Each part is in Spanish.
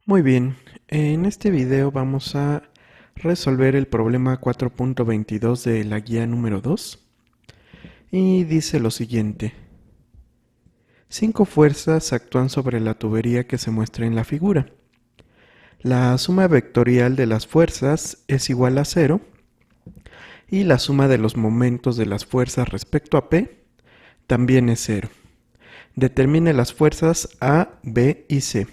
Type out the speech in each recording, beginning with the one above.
Muy bien, en este video vamos a resolver el problema 4.22 de la guía número 2 y dice lo siguiente. 5 fuerzas actúan sobre la tubería que se muestra en la figura. La suma vectorial de las fuerzas es igual a 0 y la suma de los momentos de las fuerzas respecto a P también es 0. Determine las fuerzas A, B y C.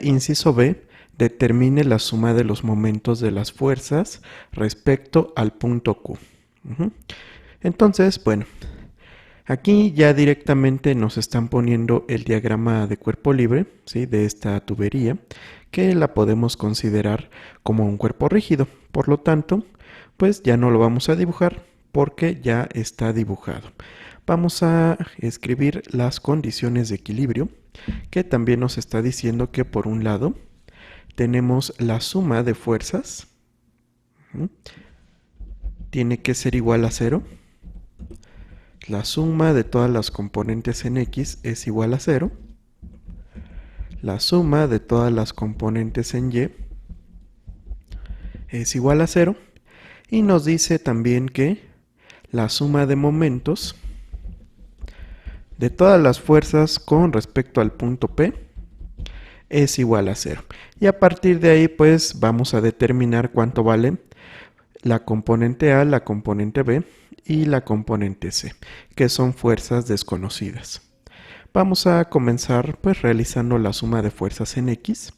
Inciso B, determine la suma de los momentos de las fuerzas respecto al punto Q. Entonces, bueno, aquí ya directamente nos están poniendo el diagrama de cuerpo libre, ¿sí? De esta tubería, que la podemos considerar como un cuerpo rígido. Por lo tanto, pues ya no lo vamos a dibujar porque ya está dibujado. Vamos a escribir las condiciones de equilibrio, que también nos está diciendo que por un lado tenemos la suma de fuerzas, tiene que ser igual a 0. La suma de todas las componentes en X es igual a 0. La suma de todas las componentes en Y es igual a 0. Y nos dice también que la suma de momentos de todas las fuerzas con respecto al punto P es igual a 0. Y a partir de ahí pues vamos a determinar cuánto vale la componente A, la componente B y la componente C, que son fuerzas desconocidas. Vamos a comenzar pues realizando la suma de fuerzas en X.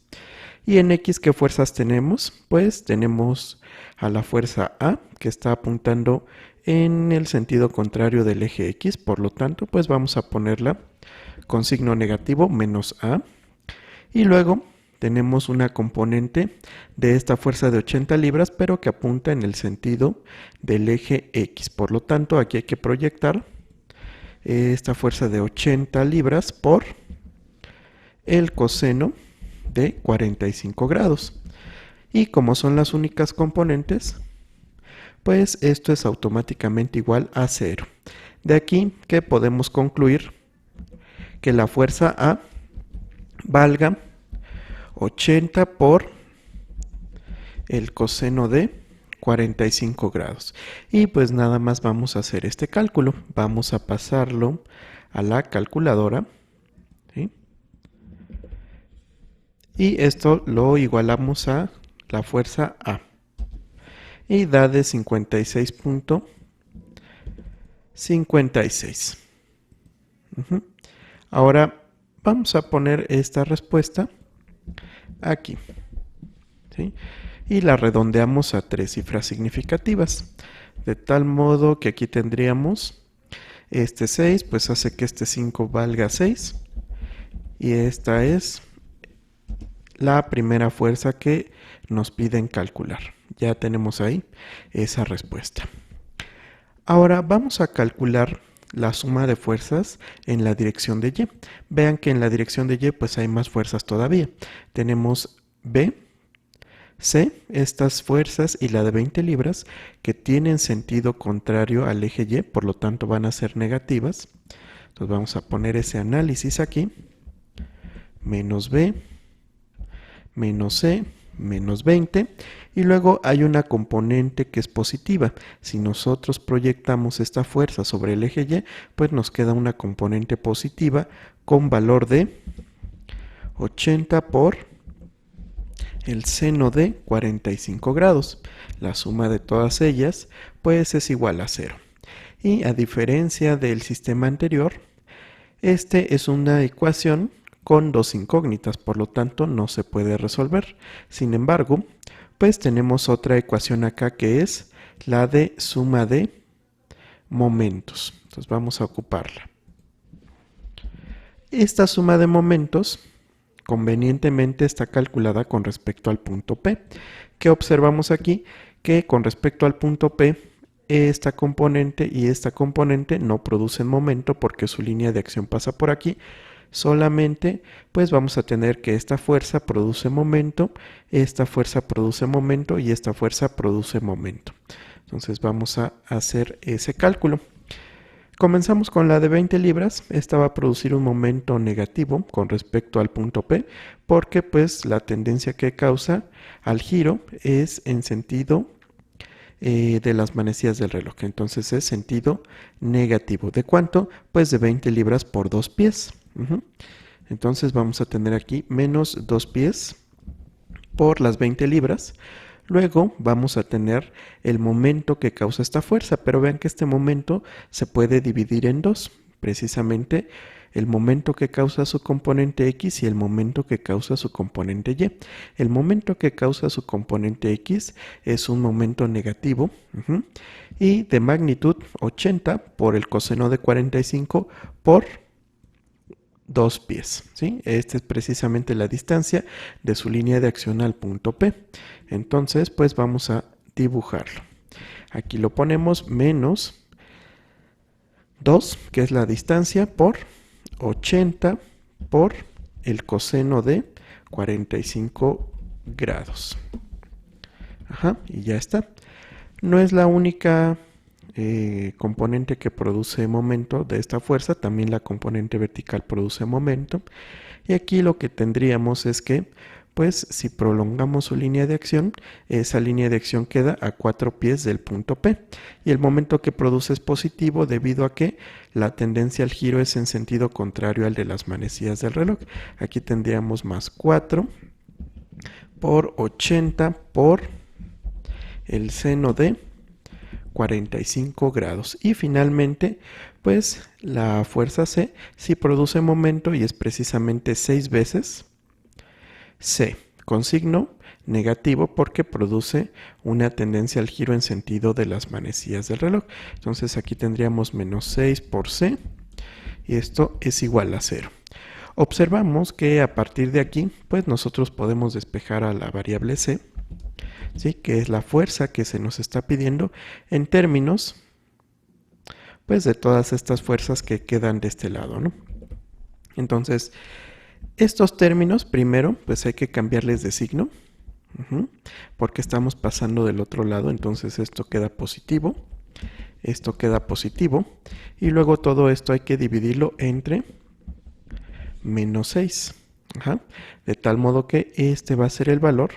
Y en X, ¿qué fuerzas tenemos? Pues tenemos a la fuerza A, que está apuntando en el sentido contrario del eje X, por lo tanto, pues vamos a ponerla con signo negativo, menos A. Y luego tenemos una componente de esta fuerza de 80 libras, pero que apunta en el sentido del eje X. Por lo tanto, aquí hay que proyectar esta fuerza de 80 libras por el coseno de 45 grados. Y como son las únicas componentes, pues esto es automáticamente igual a 0. De aquí que podemos concluir que la fuerza A valga 80 por el coseno de 45 grados. Y pues nada más vamos a hacer este cálculo. Vamos a pasarlo a la calculadora, ¿sí? Y esto lo igualamos a la fuerza A. Y da de 56.56. Ahora vamos a poner esta respuesta aquí, ¿sí? Y la redondeamos a 3 cifras significativas. De tal modo que aquí tendríamos este 6, pues hace que este 5 valga 6. Y esta es la primera fuerza que nos piden calcular. Ya tenemos ahí esa respuesta. Ahora vamos a calcular la suma de fuerzas en la dirección de Y. Vean que en la dirección de Y pues hay más fuerzas todavía. Tenemos B, C, estas fuerzas y la de 20 libras que tienen sentido contrario al eje Y, por lo tanto van a ser negativas. Entonces vamos a poner ese análisis aquí. Menos B, menos C, menos 20, y luego hay una componente que es positiva. Si nosotros proyectamos esta fuerza sobre el eje Y, pues nos queda una componente positiva con valor de 80 por el seno de 45 grados. La suma de todas ellas pues es igual a 0. Y a diferencia del sistema anterior, este es una ecuación con dos incógnitas, por lo tanto no se puede resolver. Sin embargo, pues tenemos otra ecuación acá que es la de suma de momentos. Entonces vamos a ocuparla. Esta suma de momentos convenientemente está calculada con respecto al punto P. ¿Qué observamos aquí? Que con respecto al punto P, esta componente y esta componente no producen momento porque su línea de acción pasa por aquí. Solamente pues vamos a tener que esta fuerza produce momento, esta fuerza produce momento y esta fuerza produce momento. Entonces vamos a hacer ese cálculo. Comenzamos con la de 20 libras. Esta va a producir un momento negativo con respecto al punto P, porque pues la tendencia que causa al giro es en sentido de las manecillas del reloj. Entonces es sentido negativo. ¿De cuánto? Pues de 20 libras por 2 pies. Entonces vamos a tener aquí menos 2 pies por las 20 libras. Luego vamos a tener el momento que causa esta fuerza, pero vean que este momento se puede dividir en dos, precisamente el momento que causa su componente X y el momento que causa su componente Y. El momento que causa su componente X es un momento negativo y de magnitud 80 por el coseno de 45 por 2 pies, ¿sí? Esta es precisamente la distancia de su línea de acción al punto P. Entonces, pues vamos a dibujarlo. Aquí lo ponemos menos 2, que es la distancia, por 80 por el coseno de 45 grados. Y ya está. No es la única componente que produce momento de esta fuerza, también la componente vertical produce momento. Y aquí lo que tendríamos es que, pues si prolongamos su línea de acción, esa línea de acción queda a 4 pies del punto P. Y el momento que produce es positivo debido a que la tendencia al giro es en sentido contrario al de las manecillas del reloj. Aquí tendríamos más 4 por 80 por el seno de 45 grados. Y finalmente, pues la fuerza C sí produce momento y es precisamente 6 veces C, con signo negativo porque produce una tendencia al giro en sentido de las manecillas del reloj. Entonces aquí tendríamos menos 6 por C y esto es igual a 0. Observamos que a partir de aquí, pues nosotros podemos despejar a la variable C, ¿sí? Que es la fuerza que se nos está pidiendo en términos pues de todas estas fuerzas que quedan de este lado, ¿no? Entonces, estos términos primero pues hay que cambiarles de signo, porque estamos pasando del otro lado. Entonces esto queda positivo y luego todo esto hay que dividirlo entre menos 6, de tal modo que este va a ser el valor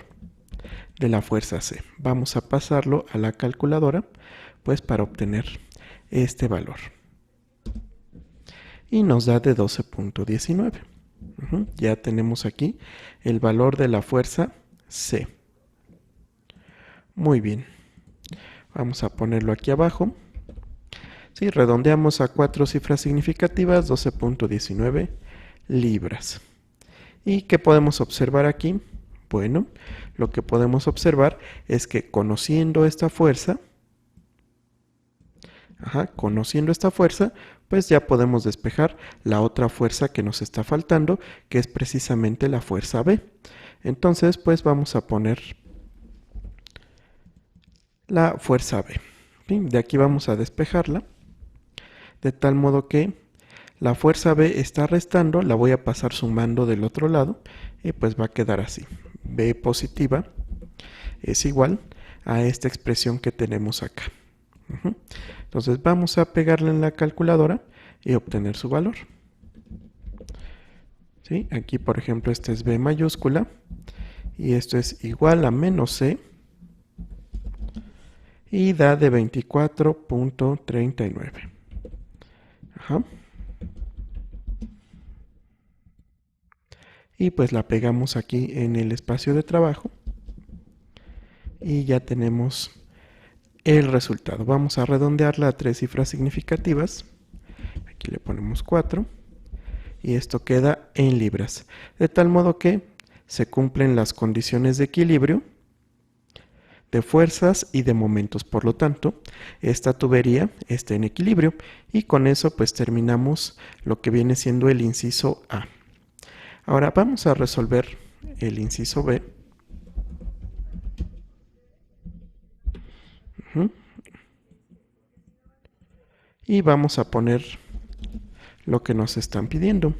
de la fuerza C. Vamos a pasarlo a la calculadora pues para obtener este valor y nos da de 12.19. Ya tenemos aquí el valor de la fuerza C. Muy bien, vamos a ponerlo aquí abajo. Si redondeamos a 4 cifras significativas, 12.19 libras. ¿Y qué podemos observar aquí? Bueno, lo que podemos observar es que conociendo esta fuerza, pues ya podemos despejar la otra fuerza que nos está faltando, que es precisamente la fuerza B. Entonces, pues vamos a poner la fuerza B. De aquí vamos a despejarla, de tal modo que la fuerza B está restando, la voy a pasar sumando del otro lado y pues va a quedar así. B positiva es igual a esta expresión que tenemos acá. Entonces vamos a pegarla en la calculadora y obtener su valor. ¿Sí? Aquí por ejemplo este es B mayúscula y esto es igual a menos C y da de 24.39. Y pues la pegamos aquí en el espacio de trabajo y ya tenemos el resultado. Vamos a redondearla a 3 cifras significativas. Aquí le ponemos 4 y esto queda en libras, de tal modo que se cumplen las condiciones de equilibrio de fuerzas y de momentos. Por lo tanto, esta tubería está en equilibrio y con eso pues terminamos lo que viene siendo el inciso A. Ahora vamos a resolver el inciso B. Y vamos a poner lo que nos están pidiendo.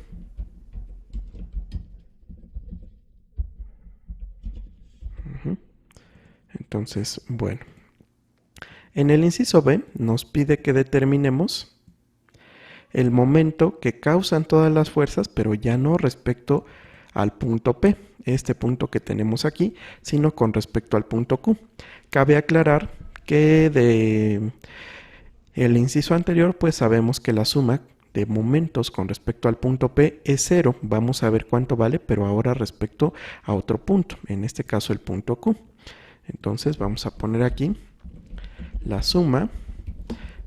Entonces, bueno. En el inciso B nos pide que determinemos el momento que causan todas las fuerzas, pero ya no respecto al punto P, este punto que tenemos aquí, sino con respecto al punto Q. Cabe aclarar que de el inciso anterior, pues sabemos que la suma de momentos con respecto al punto P es 0. Vamos a ver cuánto vale, pero ahora respecto a otro punto, en este caso el punto Q. Entonces vamos a poner aquí la suma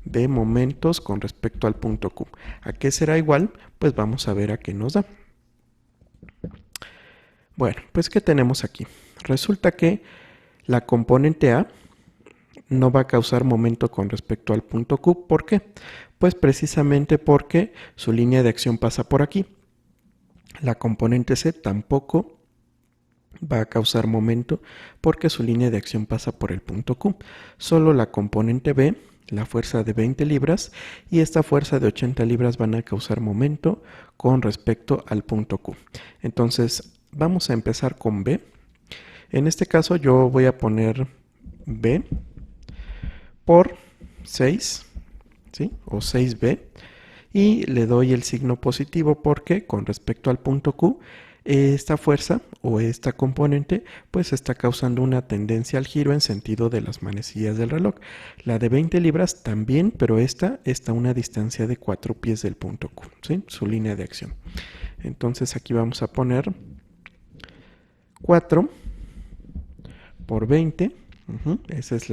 de momentos con respecto al punto Q. ¿A qué será igual? Pues vamos a ver a qué nos da. Bueno, pues ¿qué tenemos aquí? Resulta que la componente A no va a causar momento con respecto al punto Q. ¿Por qué? Pues precisamente porque su línea de acción pasa por aquí. La componente C tampoco va a causar momento porque su línea de acción pasa por el punto Q. Solo la componente B, la fuerza de 20 libras y esta fuerza de 80 libras van a causar momento con respecto al punto Q. Entonces vamos a empezar con B. En este caso yo voy a poner B por 6, ¿sí? O 6B, y le doy el signo positivo porque con respecto al punto Q, esta fuerza o esta componente pues está causando una tendencia al giro en sentido de las manecillas del reloj. La de 20 libras también, pero esta está a una distancia de 4 pies del punto Q, ¿sí? Su línea de acción. Entonces aquí vamos a poner 4 por 20. Ese es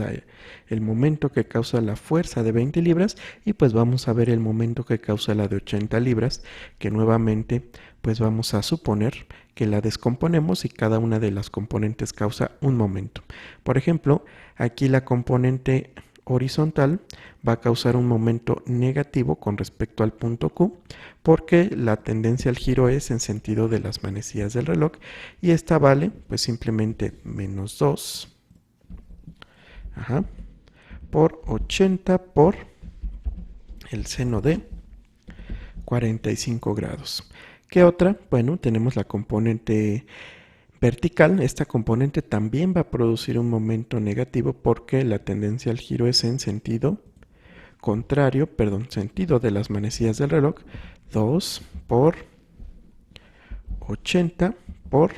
el momento que causa la fuerza de 20 libras y pues vamos a ver el momento que causa la de 80 libras, que nuevamente pues vamos a suponer que la descomponemos y cada una de las componentes causa un momento. Por ejemplo, aquí la componente horizontal va a causar un momento negativo con respecto al punto Q porque la tendencia al giro es en sentido de las manecillas del reloj y esta vale pues simplemente menos 2 por 80 por el seno de 45 grados. ¿Qué otra? Bueno, tenemos la componente vertical. Esta componente también va a producir un momento negativo porque la tendencia al giro es en sentido contrario, sentido de las manecillas del reloj. 2 por 80 por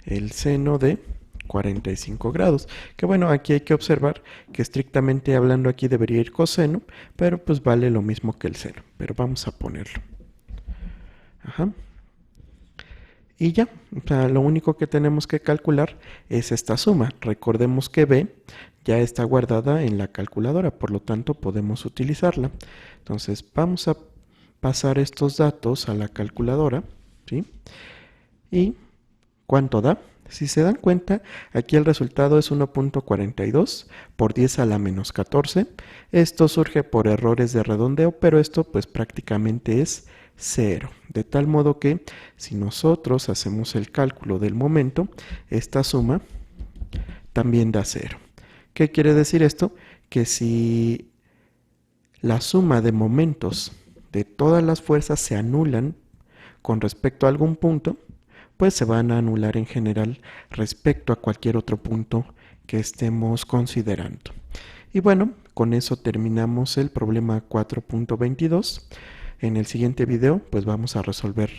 el seno de 45 grados, que bueno, aquí hay que observar que estrictamente hablando aquí debería ir coseno, pero pues vale lo mismo que el seno, pero vamos a ponerlo. Y ya, o sea, lo único que tenemos que calcular es esta suma. Recordemos que B ya está guardada en la calculadora, por lo tanto podemos utilizarla. Entonces vamos a pasar estos datos a la calculadora, ¿sí? ¿Y cuánto da? Si se dan cuenta, aquí el resultado es 1.42 por 10 a la menos 14. Esto surge por errores de redondeo, pero esto pues prácticamente es 0. De tal modo que si nosotros hacemos el cálculo del momento, esta suma también da 0. ¿Qué quiere decir esto? Que si la suma de momentos de todas las fuerzas se anulan con respecto a algún punto, pues se van a anular en general respecto a cualquier otro punto que estemos considerando. Y bueno, con eso terminamos el problema 4.22. En el siguiente video, pues vamos a resolver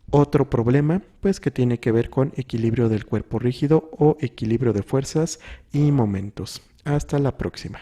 otro problema, pues que tiene que ver con equilibrio del cuerpo rígido o equilibrio de fuerzas y momentos. Hasta la próxima.